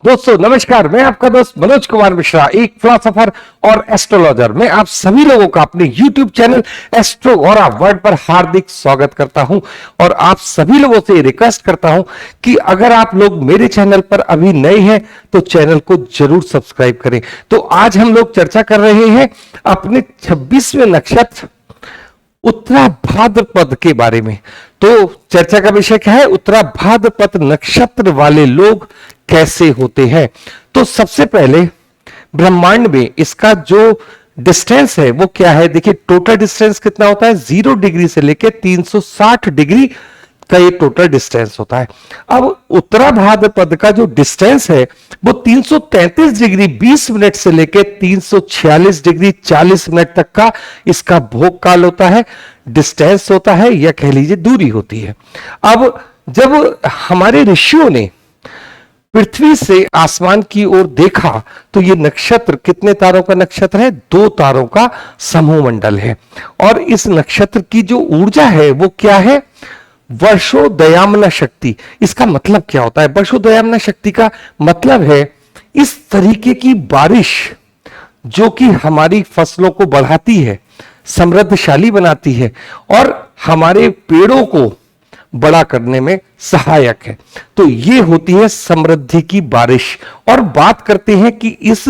दोस्तों नमस्कार, मैं आपका दोस्त मनोज कुमार मिश्रा, एक फिलोसोफर और एस्ट्रोलॉजर। मैं आप सभी लोगों का अपने YouTube चैनल एस्ट्रोगोरा वर्ल्ड पर हार्दिक स्वागत करता हूं और आप सभी लोगों से रिक्वेस्ट करता हूं कि अगर आप लोग मेरे चैनल पर अभी नए हैं तो चैनल को जरूर सब्सक्राइब करें। तो आज हम लोग चर्चा कर रहे हैं अपने 26वें नक्षत्र उत्तरा भाद्रपद के बारे में। तो चर्चा का विषय क्या है? उत्तरा भाद्रपद नक्षत्र वाले लोग कैसे होते हैं। तो सबसे पहले ब्रह्मांड में इसका जो डिस्टेंस है वो क्या है? देखिए टोटल डिस्टेंस कितना होता है? 0 डिग्री से लेकर 360 डिग्री का ये टोटल डिस्टेंस होता है। अब उत्तरा भाद्रपद का जो डिस्टेंस है वो 333 डिग्री 20 मिनट से लेकर 346 डिग्री 40 मिनट तक का इसका भोग काल होता है, डिस्टेंस होता है, या कह लीजिए दूरी होती है। अब जब हमारे ऋषियों ने पृथ्वी से आसमान की ओर देखा तो ये नक्षत्र कितने तारों का नक्षत्र है? 2 तारों का समूह मंडल है। और इस नक्षत्र की जो ऊर्जा है वो क्या है? वर्षोदयामना शक्ति। इसका मतलब क्या होता है? वर्षोदयामना शक्ति का मतलब है इस तरीके की बारिश जो कि हमारी फसलों को बढ़ाती है, समृद्धशाली बनाती है और हमारे पेड़ों को बड़ा करने में सहायक है। तो ये होती है समृद्धि की बारिश। और बात करते हैं कि इस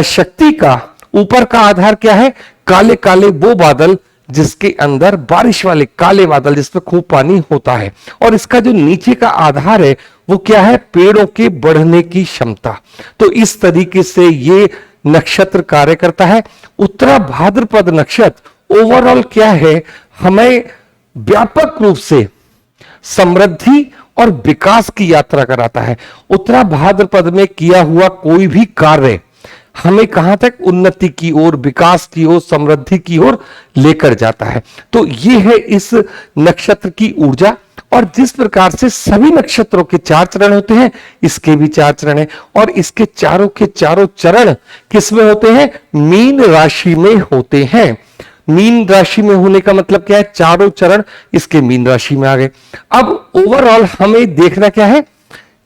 शक्ति का ऊपर का आधार क्या है? काले काले वो बादल जिसके अंदर बारिश वाले काले बादल जिसमें खूब पानी होता है। और इसका जो नीचे का आधार है वो क्या है? पेड़ों के बढ़ने की क्षमता। तो इस तरीके से ये नक्षत्र कार्य करता है। उत्तरा भाद्रपद नक्षत्र ओवरऑल क्या है? हमें व्यापक रूप से समृद्धि और विकास की यात्रा कराता है। उत्तरा भाद्रपद में किया हुआ कोई भी कार्य हमें कहां तक? उन्नति की ओर, विकास की ओर, समृद्धि की ओर लेकर जाता है। तो ये है इस नक्षत्र की ऊर्जा। और जिस प्रकार से सभी नक्षत्रों के 4 चरण होते हैं, इसके भी 4 चरण हैं। और इसके चारों के चारों चरण किस में होते हैं? मीन राशि में होते हैं। मीन राशि में होने का मतलब क्या है? चारों चरण इसके मीन राशि में आ गए। अब ओवरऑल हमें देखना क्या है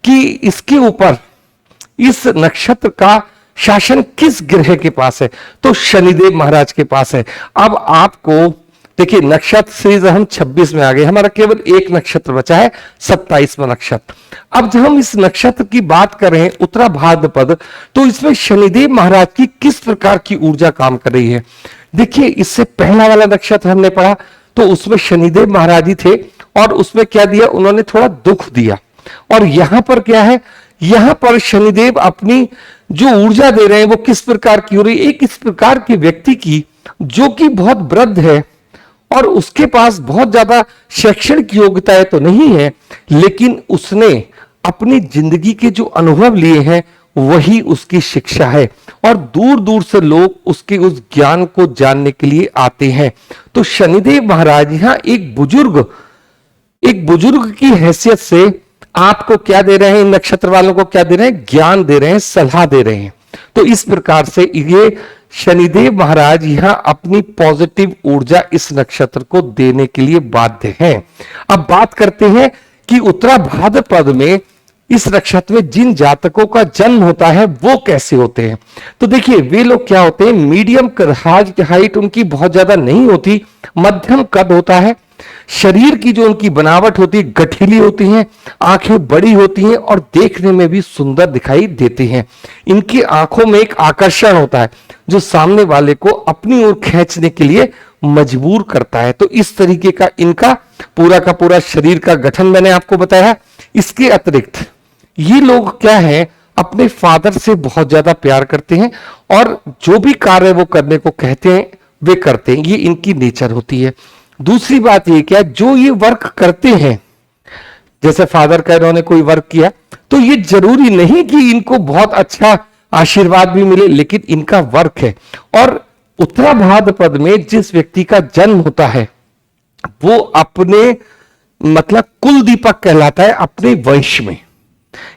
कि इसके ऊपर इस नक्षत्र का शासन किस ग्रह के पास है? तो शनिदेव महाराज के पास है। अब आपको देखिए नक्षत्र सीरीज हम 26 में आ गए, हमारा केवल एक नक्षत्र बचा है 27वां नक्षत्र। अब जब हम इस नक्षत्र की बात कर रहे हैं उत्तरा भाद्रपद, तो इसमें शनिदेव महाराज की किस प्रकार की ऊर्जा काम कर रही है? देखिए इससे पहला वाला नक्षत्र हमने पढ़ा तो उसमें शनिदेव महाराज ही थे और उसमें क्या दिया? उन्होंने थोड़ा दुख दिया। और यहां पर क्या है? यहां पर शनिदेव अपनी जो ऊर्जा दे रहे हैं वो किस प्रकार की हो रही है? एक इस प्रकार के व्यक्ति की जो कि बहुत वृद्ध है और उसके पास बहुत ज्यादा शैक्षणिक योग्यताएं तो नहीं है, लेकिन उसने अपनी जिंदगी के जो अनुभव लिए हैं वही उसकी शिक्षा है और दूर दूर से लोग उसके उस ज्ञान को जानने के लिए आते हैं। तो शनिदेव महाराज यहां एक बुजुर्ग की हैसियत से आपको क्या दे रहे हैं? इन नक्षत्र वालों को क्या दे रहे हैं? ज्ञान दे रहे हैं, सलाह दे रहे हैं। तो इस प्रकार से ये शनिदेव महाराज यहां अपनी पॉजिटिव ऊर्जा इस नक्षत्र को देने के लिए बाध्य हैं। अब बात करते हैं कि उत्तरा भाद्रपद में इस नक्षत्र में जिन जातकों का जन्म होता है वो कैसे होते हैं। तो देखिए वे लोग क्या होते हैं? मीडियम हाइट उनकी बहुत ज्यादा नहीं होती, मध्यम कद होता है। शरीर की जो उनकी बनावट होती है गठीली होती है, आंखें बड़ी होती हैं और देखने में भी सुंदर दिखाई देते हैं। इनकी आंखों में एक आकर्षण होता है जो सामने वाले को अपनी ओर खींचने के लिए मजबूर करता है। तो इस तरीके का इनका पूरा का पूरा शरीर का गठन मैंने आपको बताया। इसके अतिरिक्त ये लोग क्या है? अपने फादर से बहुत ज्यादा प्यार करते हैं और जो भी कार्य वो करने को कहते हैं वे करते हैं। ये इनकी नेचर होती है। दूसरी बात ये क्या? जो ये वर्क करते हैं, जैसे फादर का इन्होंने कोई वर्क किया तो ये जरूरी नहीं कि इनको बहुत अच्छा आशीर्वाद भी मिले, लेकिन इनका वर्क है। और उत्तरा भाद्रपद में जिस व्यक्ति का जन्म होता है वो अपने मतलब कुल दीपक कहलाता है अपने वंश में।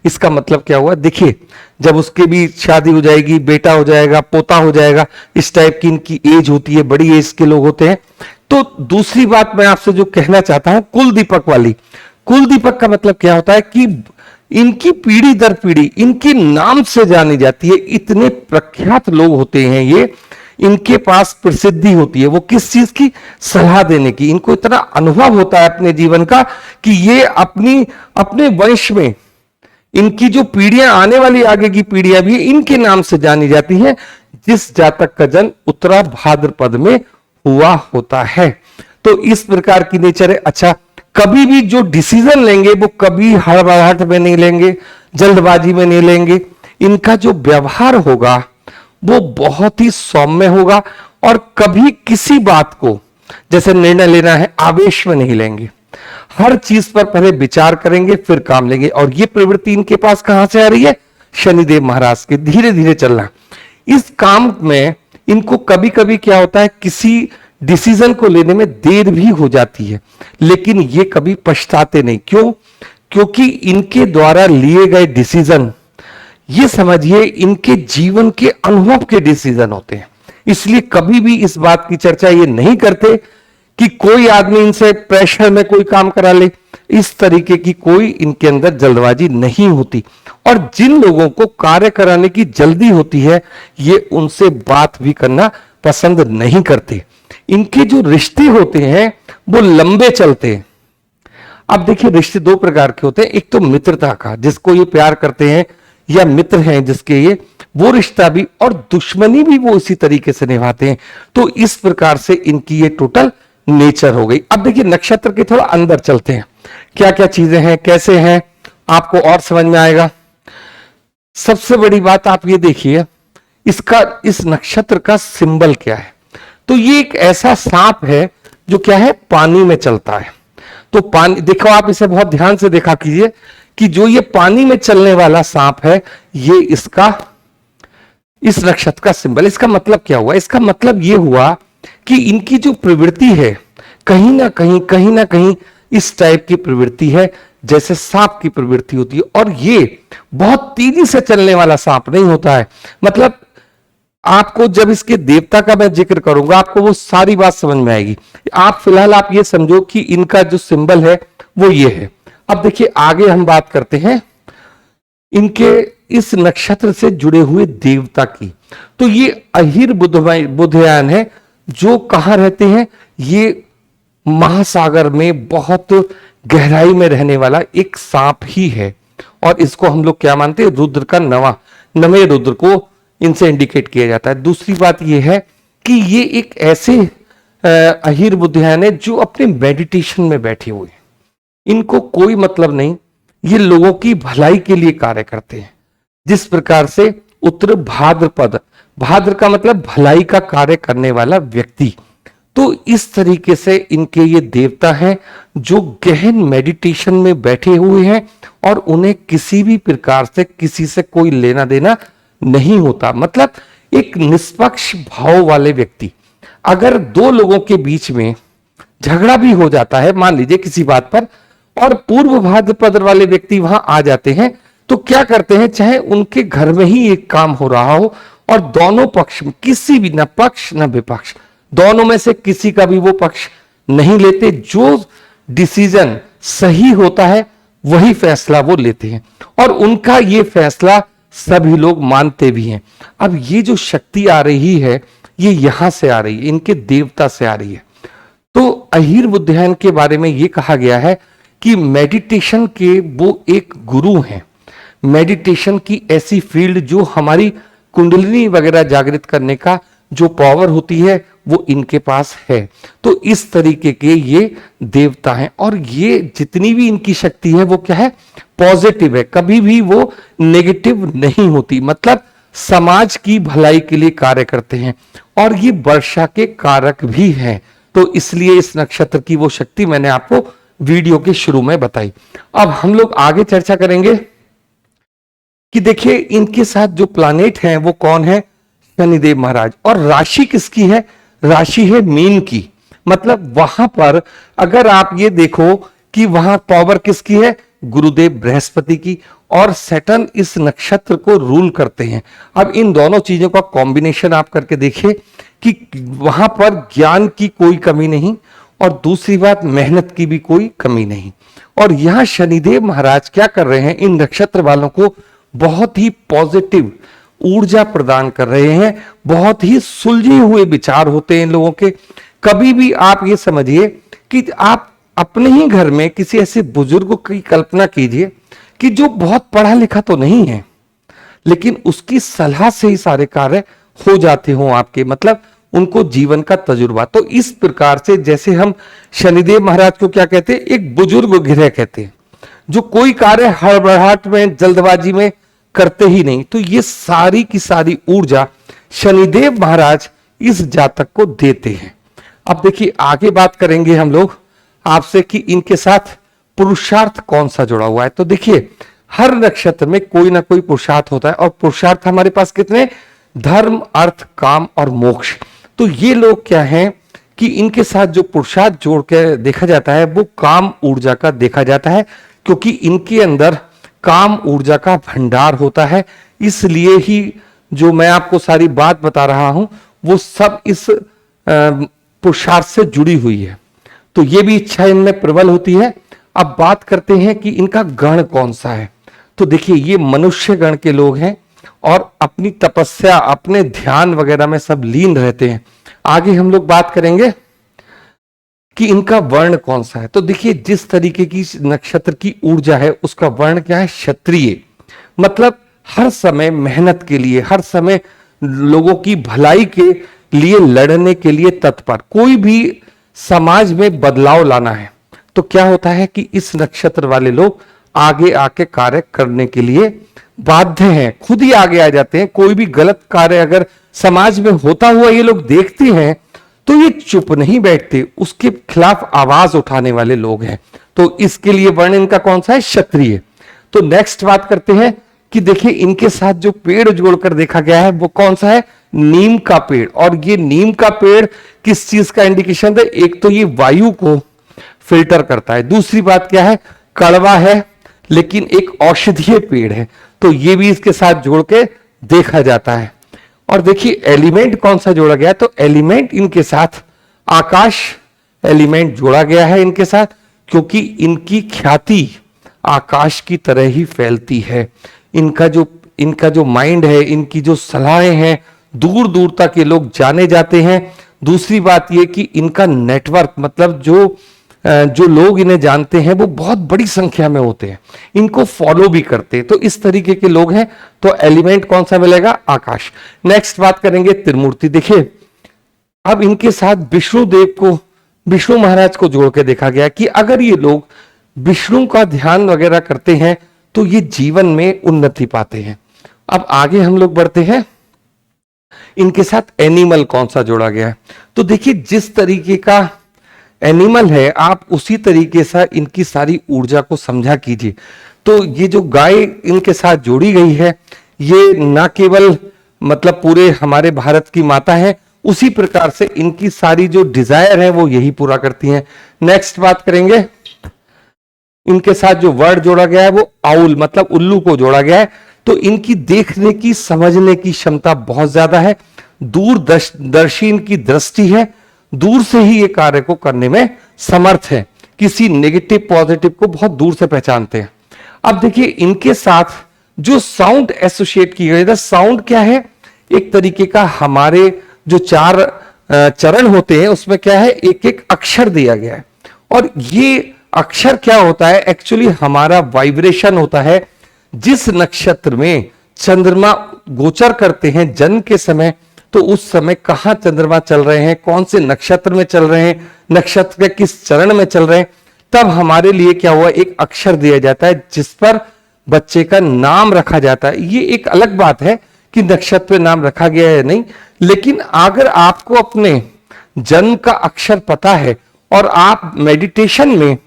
इसका मतलब क्या हुआ? देखिए जब उसके भी शादी हो जाएगी, बेटा हो जाएगा, पोता हो जाएगा, इस टाइप की इनकी एज होती है, बड़ी एज के लोग होते हैं। तो दूसरी बात मैं आपसे जो कहना चाहता हूं कुल दीपक वाली, कुल दीपक का मतलब क्या होता है कि इनकी पीढ़ी दर पीढ़ी इनके नाम से जानी जाती है। इतने प्रख्यात लोग होते हैं ये, इनके पास प्रसिद्धि होती है। वो किस चीज की? सलाह देने की। इनको इतना अनुभव होता है अपने जीवन का कि ये अपने वंश में इनकी जो पीढ़ियां आने वाली आगे की पीढ़ियां भी इनके नाम से जानी जाती हैं। जिस जातक का जन्म उत्तरा भाद्रपद में हुआ होता है, तो इस प्रकार की नेचर है। अच्छा, कभी भी जो डिसीजन लेंगे वो कभी हड़बड़ाहट में नहीं लेंगे, जल्दबाजी में नहीं लेंगे। इनका जो व्यवहार होगा वो बहुत ही सौम्य होगा और कभी किसी बात को, जैसे निर्णय लेना है, आवेश में नहीं लेंगे। हर चीज पर पहले विचार करेंगे फिर काम लेंगे। और ये प्रवृत्ति इनके पास कहां से आ रही है? शनिदेव महाराज के धीरे धीरे चलना। इस काम में इनको कभी कभी क्या होता है, किसी डिसीजन को लेने में देर भी हो जाती है, लेकिन ये कभी पछताते नहीं। क्यों? क्योंकि इनके द्वारा लिए गए डिसीजन, ये समझिए, इनके जीवन के अनुभव के डिसीजन होते हैं। इसलिए कभी भी इस बात की चर्चा ये नहीं करते कि कोई आदमी इनसे प्रेशर में कोई काम करा ले। इस तरीके की कोई इनके अंदर जल्दबाजी नहीं होती। और जिन लोगों को कार्य कराने की जल्दी होती है, ये उनसे बात भी करना पसंद नहीं करते। इनके जो रिश्ते होते हैं वो लंबे चलते हैं। अब देखिए, रिश्ते दो प्रकार के होते हैं। एक तो मित्रता का, जिसको ये प्यार करते हैं या मित्र हैं जिसके ये, वो रिश्ता भी, और दुश्मनी भी वो इसी तरीके से निभाते हैं। तो इस प्रकार से इनकी ये टोटल नेचर हो गई। अब देखिए, नक्षत्र के थोड़ा अंदर चलते हैं, क्या क्या चीजें हैं, कैसे हैं, आपको और समझ में आएगा। सबसे बड़ी बात आप ये देखिए, इस नक्षत्र का सिंबल क्या है। तो ये एक ऐसा सांप है जो क्या है, पानी में चलता है। तो पानी, देखो आप इसे बहुत ध्यान से देखा कीजिए कि जो ये पानी में चलने वाला सांप है, ये इस नक्षत्र का सिंबल। इसका मतलब क्या हुआ? इसका मतलब ये हुआ कि इनकी जो प्रवृत्ति है, कहीं ना कहीं इस टाइप की प्रवृत्ति है, जैसे सांप की प्रवृत्ति होती है। और ये बहुत तेजी से चलने वाला सांप नहीं होता है। मतलब आपको जब इसके देवता का मैं जिक्र करूंगा, आपको वो सारी बात समझ में आएगी। आप फिलहाल आप ये समझो कि इनका जो सिंबल है वो ये है। अब देखिए, आगे हम बात करते हैं इनके इस नक्षत्र से जुड़े हुए देवता की। तो ये अहिर बुधयान है, जो कहां रहते हैं? ये महासागर में बहुत गहराई में रहने वाला एक सांप ही है। और इसको हम लोग क्या मानते हैं? रुद्र का नवे रुद्र को इनसे इंडिकेट किया जाता है। दूसरी बात यह है कि ये एक ऐसे अहिर बुद्धियान है जो अपने मेडिटेशन में बैठे हुए हैं। इनको कोई मतलब नहीं, ये लोगों की भलाई के लिए कार्य करते हैं। जिस प्रकार से उत्तर भाद्रपद, भाद्र का मतलब भलाई का कार्य करने वाला व्यक्ति। तो इस तरीके से इनके ये देवता हैं जो गहन मेडिटेशन में बैठे हुए हैं और उन्हें किसी भी प्रकार से किसी से कोई लेना देना नहीं होता। मतलब एक निष्पक्ष भाव वाले व्यक्ति। अगर दो लोगों के बीच में झगड़ा भी हो जाता है, मान लीजिए किसी बात पर, और पूर्व भाद्रपद वाले व्यक्ति वहां आ जाते हैं, तो क्या करते हैं, चाहे उनके घर में ही एक काम हो रहा हो और दोनों पक्ष में किसी भी, न पक्ष न विपक्ष, दोनों में से किसी का भी वो पक्ष नहीं लेते। जो डिसीजन सही होता है वही फैसला वो लेते हैं और उनका ये फैसला सभी लोग मानते भी हैं। अब ये जो शक्ति आ रही है, ये यहां से आ रही है, इनके देवता से आ रही है। तो अहिर बुद्धियान के बारे में ये कहा गया है कि मेडिटेशन के वो एक गुरु हैं। मेडिटेशन की ऐसी फील्ड जो हमारी कुंडलिनी वगैरह जागृत करने का जो पावर होती है वो इनके पास है। तो इस तरीके के ये देवता हैं और ये जितनी भी इनकी शक्ति है वो क्या है, पॉजिटिव है, कभी भी वो नेगेटिव नहीं होती। मतलब समाज की भलाई के लिए कार्य करते हैं और ये वर्षा के कारक भी हैं। तो इसलिए इस नक्षत्र की वो शक्ति मैंने आपको वीडियो के शुरू में बताई। अब हम लोग आगे चर्चा करेंगे कि देखिए इनके साथ जो प्लैनेट हैं वो कौन है, शनिदेव महाराज। और राशि किसकी है, राशि है मीन की। मतलब वहां पर अगर आप ये देखो कि वहां पावर किसकी है, गुरुदेव बृहस्पति की, और सैटर्न इस नक्षत्र को रूल करते हैं। अब इन दोनों चीजों का कॉम्बिनेशन आप करके देखिए कि वहां पर ज्ञान की कोई कमी नहीं और दूसरी बात मेहनत की भी कोई कमी नहीं। और यहां शनिदेव महाराज क्या कर रहे हैं, इन नक्षत्र वालों को बहुत ही पॉजिटिव ऊर्जा प्रदान कर रहे हैं। बहुत ही सुलझे हुए विचार होते हैं इन लोगों के। कभी भी आप ये समझिए कि आप अपने ही घर में किसी ऐसे बुजुर्ग की कल्पना कीजिए कि जो बहुत पढ़ा लिखा तो नहीं है, लेकिन उसकी सलाह से ही सारे कार्य हो जाते हो आपके, मतलब उनको जीवन का तजुर्बा। तो इस प्रकार से जैसे हम शनिदेव महाराज को क्या कहते हैं, एक बुजुर्ग गृह कहते हैं, जो कोई कार्य हड़बड़ाहट में जल्दबाजी में करते ही नहीं। तो ये सारी की सारी ऊर्जा शनिदेव महाराज इस जातक को देते हैं। अब देखिए आगे बात करेंगे हम लोग आपसे कि इनके साथ पुरुषार्थ कौन सा जुड़ा हुआ है। तो देखिए हर नक्षत्र में कोई ना कोई पुरुषार्थ होता है, और पुरुषार्थ हमारे पास कितने, धर्म, अर्थ, काम और मोक्ष। तो ये लोग क्या हैं कि इनके साथ जो पुरुषार्थ जोड़ के देखा जाता है वो काम ऊर्जा का देखा जाता है, क्योंकि इनके अंदर काम ऊर्जा का भंडार होता है। इसलिए ही जो मैं आपको सारी बात बता रहा हूं वो सब इस पुरुषार्थ से जुड़ी हुई है। तो ये भी इच्छा इनमें प्रबल होती है। अब बात करते हैं कि इनका गण कौन सा है। तो देखिए ये मनुष्य गण के लोग हैं और अपनी तपस्या, अपने ध्यान वगैरह में सब लीन रहते हैं। आगे हम लोग बात करेंगे कि इनका वर्ण कौन सा है। तो देखिए जिस तरीके की नक्षत्र की ऊर्जा है उसका वर्ण क्या है, क्षत्रिय। मतलब हर समय मेहनत के लिए, हर समय लोगों की भलाई के लिए लड़ने के लिए तत्पर। कोई भी समाज में बदलाव लाना है तो क्या होता है कि इस नक्षत्र वाले लोग आगे आके कार्य करने के लिए बाध्य हैं, खुद ही आगे आ जाते हैं। कोई भी गलत कार्य अगर समाज में होता हुआ ये लोग देखते हैं तो ये चुप नहीं बैठते, उसके खिलाफ आवाज उठाने वाले लोग हैं। तो इसके लिए वर्ण इनका कौन सा है, क्षत्रिय। तो नेक्स्ट बात करते हैं कि देखिए इनके साथ जो पेड़ जोड़कर देखा गया है वो कौन सा है, नीम का पेड़। और ये नीम का पेड़ किस चीज का इंडिकेशन है, एक तो ये वायु को फिल्टर करता है, दूसरी बात क्या है, कड़वा है लेकिन एक औषधीय पेड़ है। तो ये भी इसके साथ जोड़ के देखा जाता है। और देखिए एलिमेंट कौन सा जोड़ा गया है, तो एलिमेंट इनके साथ आकाश एलिमेंट जोड़ा गया है इनके साथ, क्योंकि इनकी ख्याति आकाश की तरह ही फैलती है। इनका जो माइंड है, इनकी जो सलाहें हैं, दूर दूर तक ये लोग जाने जाते हैं। दूसरी बात ये कि इनका नेटवर्क, मतलब जो लोग इन्हें जानते हैं वो बहुत बड़ी संख्या में होते हैं, इनको फॉलो भी करते हैं। तो इस तरीके के लोग हैं। तो एलिमेंट कौन सा मिलेगा, आकाश। नेक्स्ट बात करेंगे त्रिमूर्ति। देखिए अब इनके साथ विष्णु महाराज को जोड़ के देखा गया कि अगर ये लोग विष्णु का ध्यान वगैरह करते हैं तो ये जीवन में उन्नति पाते हैं। अब आगे हम लोग बढ़ते हैं, इनके साथ एनिमल कौन सा जोड़ा गया है। तो देखिए जिस तरीके का एनिमल है आप उसी तरीके से इनकी सारी ऊर्जा को समझा कीजिए। तो ये जो गाय इनके साथ जोड़ी गई है, ये ना केवल मतलब पूरे हमारे भारत की माता है, उसी प्रकार से इनकी सारी जो डिजायर है वो यही पूरा करती हैं। नेक्स्ट बात करेंगे, इनके साथ जो वर्ड जोड़ा गया है वो आउल, मतलब उल्लू को जोड़ा गया है। तो इनकी देखने की, समझने की क्षमता बहुत ज्यादा है, दूरदर्शी इनकी दृष्टि है, दूर से ही ये कार्य को करने में समर्थ है, किसी नेगेटिव पॉजिटिव को बहुत दूर से पहचानते हैं। अब देखिए इनके साथ जो साउंड एसोसिएट की गई है, साउंड क्या है, एक तरीके का हमारे जो 4 चरण होते हैं उसमें क्या है, एक एक अक्षर दिया गया है। और ये अक्षर क्या होता है, एक्चुअली हमारा वाइब्रेशन होता है। जिस नक्षत्र में चंद्रमा गोचर करते हैं जन्म के समय, तो उस समय कहां चंद्रमा चल रहे हैं, कौन से नक्षत्र में चल रहे हैं, नक्षत्र के किस चरण में चल रहे हैं, तब हमारे लिए क्या हुआ, एक अक्षर दिया जाता है जिस पर बच्चे का नाम रखा जाता है। ये एक अलग बात है कि नक्षत्र पे नाम रखा गया है नहीं, लेकिन अगर आपको अपने जन्म का अक्षर पता है और आप मेडिटेशन में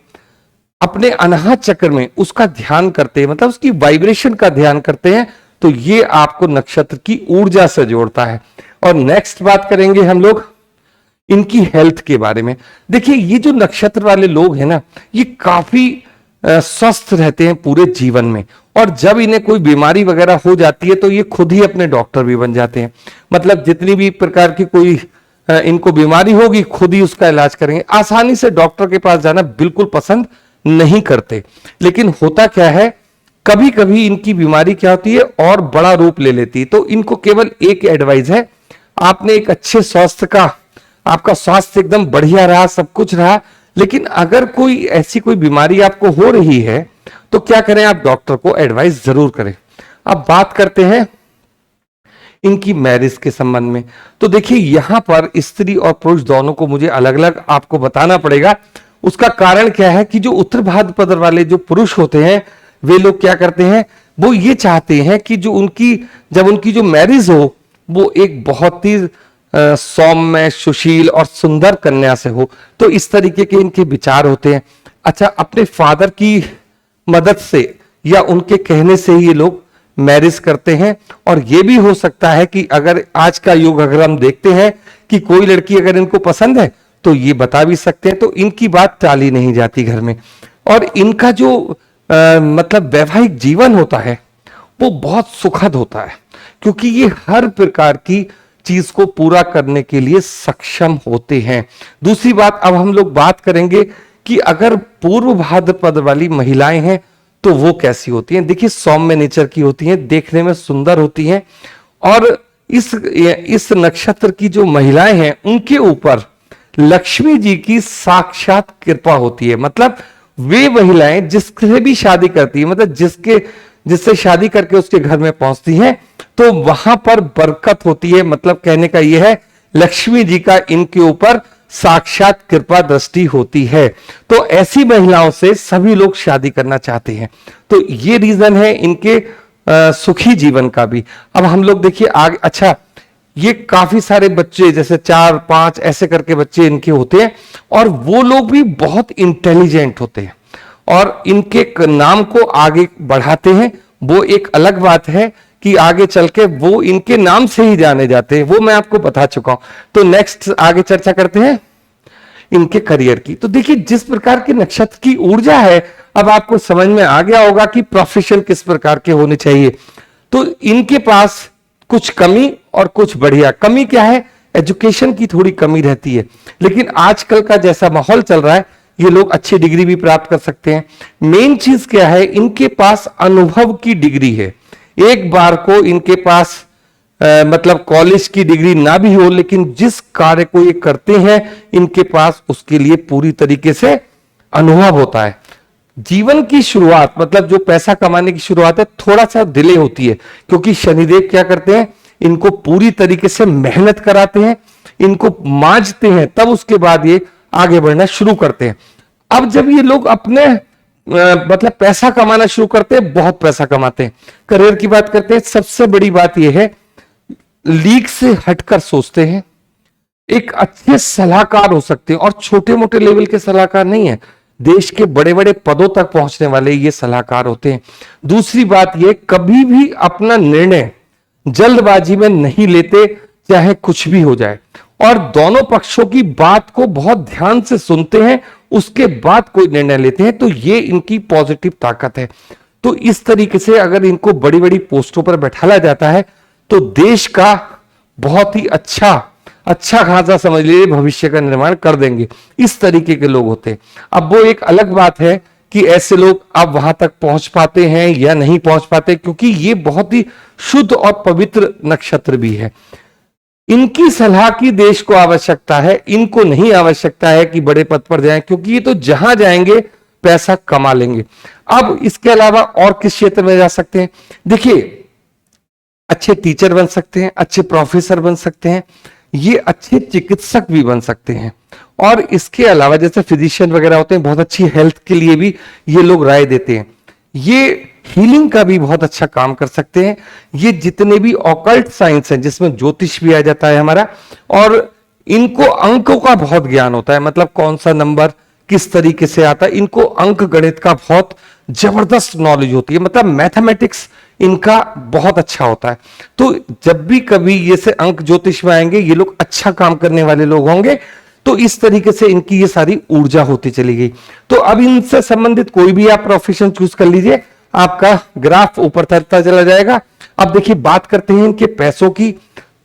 अपने अनाहत चक्र में उसका ध्यान करते हैं, मतलब उसकी वाइब्रेशन का ध्यान करते हैं, तो ये आपको नक्षत्र की ऊर्जा से जोड़ता है। और नेक्स्ट बात करेंगे हम लोग इनकी हेल्थ के बारे में। देखिए ये जो नक्षत्र वाले लोग हैं ना, ये काफी स्वस्थ रहते हैं पूरे जीवन में, और जब इन्हें कोई बीमारी वगैरह हो जाती है तो ये खुद ही अपने डॉक्टर भी बन जाते हैं। मतलब जितनी भी प्रकार की कोई इनको बीमारी होगी खुद ही उसका इलाज करेंगे। आसानी से डॉक्टर के पास जाना बिल्कुल पसंद नहीं करते। लेकिन होता क्या है, कभी कभी इनकी बीमारी क्या होती है और बड़ा रूप ले लेती है। तो इनको केवल एक एडवाइस है, आपने एक अच्छे स्वास्थ्य का, आपका स्वास्थ्य एकदम बढ़िया रहा, सब कुछ रहा, लेकिन अगर कोई ऐसी कोई बीमारी आपको हो रही है तो क्या करें, आप डॉक्टर को एडवाइस जरूर करें। अब बात करते हैं इनकी मैरिज के संबंध में। तो देखिए यहां पर स्त्री और पुरुष दोनों को मुझे अलग अलग आपको बताना पड़ेगा। उसका कारण क्या है कि जो उत्तर भाद्रपद वाले जो पुरुष होते हैं वे लोग क्या करते हैं, वो ये चाहते हैं कि जो उनकी, जब उनकी जो मैरिज हो वो एक बहुत ही सौम्य, सुशील और सुंदर कन्या से हो। तो इस तरीके के इनके विचार होते हैं। अच्छा, अपने फादर की मदद से या उनके कहने से ही ये लोग मैरिज करते हैं। और ये भी हो सकता है कि अगर आज का युग अगर हम देखते हैं कि कोई लड़की अगर इनको पसंद है तो ये बता भी सकते हैं, तो इनकी बात टाली नहीं जाती घर में। और इनका जो मतलब वैवाहिक जीवन होता है वो बहुत सुखद होता है, क्योंकि ये हर प्रकार की चीज को पूरा करने के लिए सक्षम होते हैं। दूसरी बात, अब हम लोग बात करेंगे कि अगर पूर्व भाद्रपद वाली महिलाएं हैं तो वो कैसी होती हैं। देखिए सौम्य नेचर की होती हैं, देखने में सुंदर होती हैं, और इस नक्षत्र की जो महिलाएं हैं उनके ऊपर लक्ष्मी जी की साक्षात कृपा होती है। मतलब वे महिलाएं जिससे भी शादी करती है, मतलब जिससे शादी करके उसके घर में पहुंचती हैं, तो वहां पर बरकत होती है। मतलब कहने का यह है, लक्ष्मी जी का इनके ऊपर साक्षात कृपा दृष्टि होती है। तो ऐसी महिलाओं से सभी लोग शादी करना चाहते हैं। तो ये रीजन है इनके सुखी जीवन का भी। अब हम लोग देखिए आगे। अच्छा, ये काफी सारे बच्चे, जैसे 4-5 ऐसे करके बच्चे इनके होते हैं, और वो लोग भी बहुत इंटेलिजेंट होते हैं और इनके नाम को आगे बढ़ाते हैं। वो एक अलग बात है कि आगे चल के वो इनके नाम से ही जाने जाते हैं, वो मैं आपको बता चुका हूं। तो नेक्स्ट आगे चर्चा करते हैं इनके करियर की। तो देखिए जिस प्रकार के नक्षत्र की ऊर्जा है, अब आपको समझ में आ गया होगा कि प्रोफेशन किस प्रकार के होने चाहिए। तो इनके पास कुछ कमी और कुछ बढ़िया। कमी क्या है, एजुकेशन की थोड़ी कमी रहती है, लेकिन आजकल का जैसा माहौल चल रहा है ये लोग अच्छी डिग्री भी प्राप्त कर सकते हैं। मेन चीज क्या है, इनके पास अनुभव की डिग्री है। एक बार को इनके पास मतलब कॉलेज की डिग्री ना भी हो, लेकिन जिस कार्य को ये करते हैं इनके पास उसके लिए पूरी तरीके से अनुभव होता है। जीवन की शुरुआत, मतलब जो पैसा कमाने की शुरुआत है, थोड़ा सा डिले होती है, क्योंकि शनिदेव क्या करते हैं, इनको पूरी तरीके से मेहनत कराते हैं, इनको मांझते हैं, तब उसके बाद ये आगे बढ़ना शुरू करते हैं। अब जब ये लोग अपने मतलब पैसा कमाना शुरू करते हैं, बहुत पैसा कमाते हैं। करियर की बात करते हैं, सबसे बड़ी बात यह है, लीग से हटकर सोचते हैं, एक अच्छे सलाहकार हो सकते हैं, और छोटे मोटे लेवल के सलाहकार नहीं है, देश के बड़े बड़े पदों तक पहुंचने वाले ये सलाहकार होते हैं। दूसरी बात ये, कभी भी अपना निर्णय जल्दबाजी में नहीं लेते, चाहे कुछ भी हो जाए, और दोनों पक्षों की बात को बहुत ध्यान से सुनते हैं, उसके बाद कोई निर्णय लेते हैं। तो ये इनकी पॉजिटिव ताकत है। तो इस तरीके से अगर इनको बड़ी बड़ी पोस्टों पर बैठाला जाता है तो देश का बहुत ही अच्छा खासा समझ लीजिए भविष्य का निर्माण कर देंगे। इस तरीके के लोग होते हैं। अब वो एक अलग बात है कि ऐसे लोग अब वहां तक पहुंच पाते हैं या नहीं पहुंच पाते, क्योंकि ये बहुत ही शुद्ध और पवित्र नक्षत्र भी है। इनकी सलाह की देश को आवश्यकता है, इनको नहीं आवश्यकता है कि बड़े पद पर जाएं, क्योंकि ये तो जहां जाएंगे पैसा कमा लेंगे। अब इसके अलावा और किस क्षेत्र में जा सकते हैं, देखिए अच्छे टीचर बन सकते हैं, अच्छे प्रोफेसर बन सकते हैं, ये अच्छे चिकित्सक भी बन सकते हैं। और इसके अलावा जैसे फिजिशियन वगैरह होते हैं, बहुत अच्छी हेल्थ के लिए भी ये लोग राय देते हैं। ये हीलिंग का भी बहुत अच्छा काम कर सकते हैं। ये जितने भी ऑकल्ट साइंस हैं, जिसमें ज्योतिष भी आ जाता है हमारा, और इनको अंकों का बहुत ज्ञान होता है, मतलब कौन सा नंबर किस तरीके से आता है, इनको अंक गणित का बहुत जबरदस्त नॉलेज होती है, मतलब मैथमेटिक्स इनका बहुत अच्छा होता है। तो जब भी कभी ये से अंक ज्योतिष में आएंगे, ये लोग अच्छा काम करने वाले लोग होंगे। तो इस तरीके से इनकी ये सारी ऊर्जा होती चली गई। तो अब इनसे संबंधित कोई भी आप प्रोफेशन चूज कर लीजिए, आपका ग्राफ ऊपर चलता चला जाएगा। अब देखिए बात करते हैं इनके पैसों की।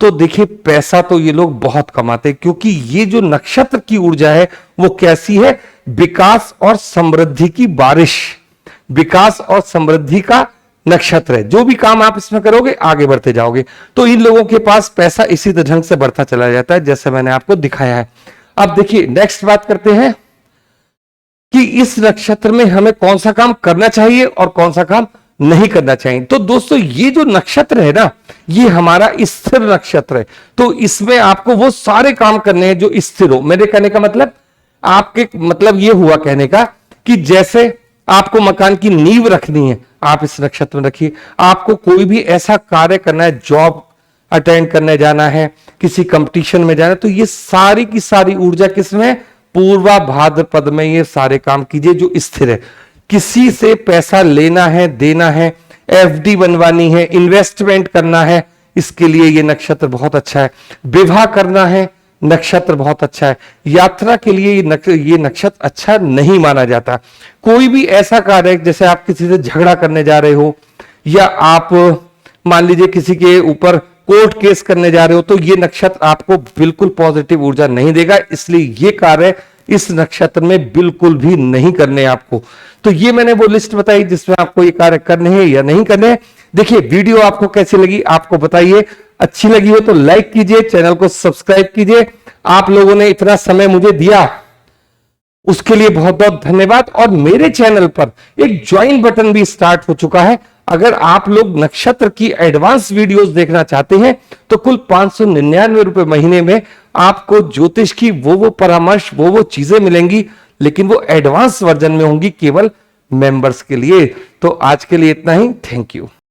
तो देखिए पैसा तो ये लोग बहुत कमाते हैं, क्योंकि ये जो नक्षत्र की ऊर्जा है वो कैसी है, विकास और समृद्धि की बारिश, विकास और समृद्धि का नक्षत्र है। जो भी काम आप इसमें करोगे आगे बढ़ते जाओगे। तो इन लोगों के पास पैसा इसी ढंग से बढ़ता चला जाता है, जैसे मैंने आपको दिखाया है। अब देखिए नेक्स्ट बात करते हैं कि इस नक्षत्र में हमें कौन सा काम करना चाहिए और कौन सा काम नहीं करना चाहिए। तो दोस्तों ये जो नक्षत्र है ना, ये हमारा स्थिर नक्षत्र है। तो इसमें आपको वो सारे काम करने हैं जो स्थिर हो। मेरे कहने का मतलब, आपके मतलब ये हुआ कहने का कि जैसे आपको मकान की नींव रखनी है, आप इस नक्षत्र में रखिए। आपको कोई भी ऐसा कार्य करना है, जॉब अटेंड करने जाना है, किसी कंपटीशन में जाना है, तो ये सारी की सारी ऊर्जा किसमें, पूर्वा भाद्रपद में ये सारे काम कीजिए जो स्थिर है। किसी से पैसा लेना है, देना है, एफडी बनवानी है, इन्वेस्टमेंट करना है, इसके लिए ये नक्षत्र बहुत अच्छा है। विवाह करना है, नक्षत्र बहुत अच्छा है। यात्रा के लिए ये नक्षत्र अच्छा नहीं माना जाता। कोई भी ऐसा कार्य जैसे आप किसी से झगड़ा करने जा रहे हो, या आप मान लीजिए किसी के ऊपर कोर्ट केस करने जा रहे हो, तो ये नक्षत्र आपको बिल्कुल पॉजिटिव ऊर्जा नहीं देगा। इसलिए ये कार्य इस नक्षत्र में बिल्कुल भी नहीं करने आपको। तो ये मैंने वो लिस्ट बताई जिसमें आपको ये कार्य करने हैं या नहीं करने हैं। देखिए वीडियो आपको कैसी लगी आपको बताइए। अच्छी लगी हो तो लाइक कीजिए, चैनल को सब्सक्राइब कीजिए। आप लोगों ने इतना समय मुझे दिया उसके लिए बहुत बहुत धन्यवाद। और मेरे चैनल पर एक ज्वाइन बटन भी स्टार्ट हो चुका है। अगर आप लोग नक्षत्र की एडवांस वीडियोस देखना चाहते हैं तो कुल 599 रुपए महीने में आपको ज्योतिष की वो परामर्श, वो चीजें मिलेंगी, लेकिन वो एडवांस वर्जन में होंगी केवल मेंबर्स के लिए। तो आज के लिए इतना ही। Thank you.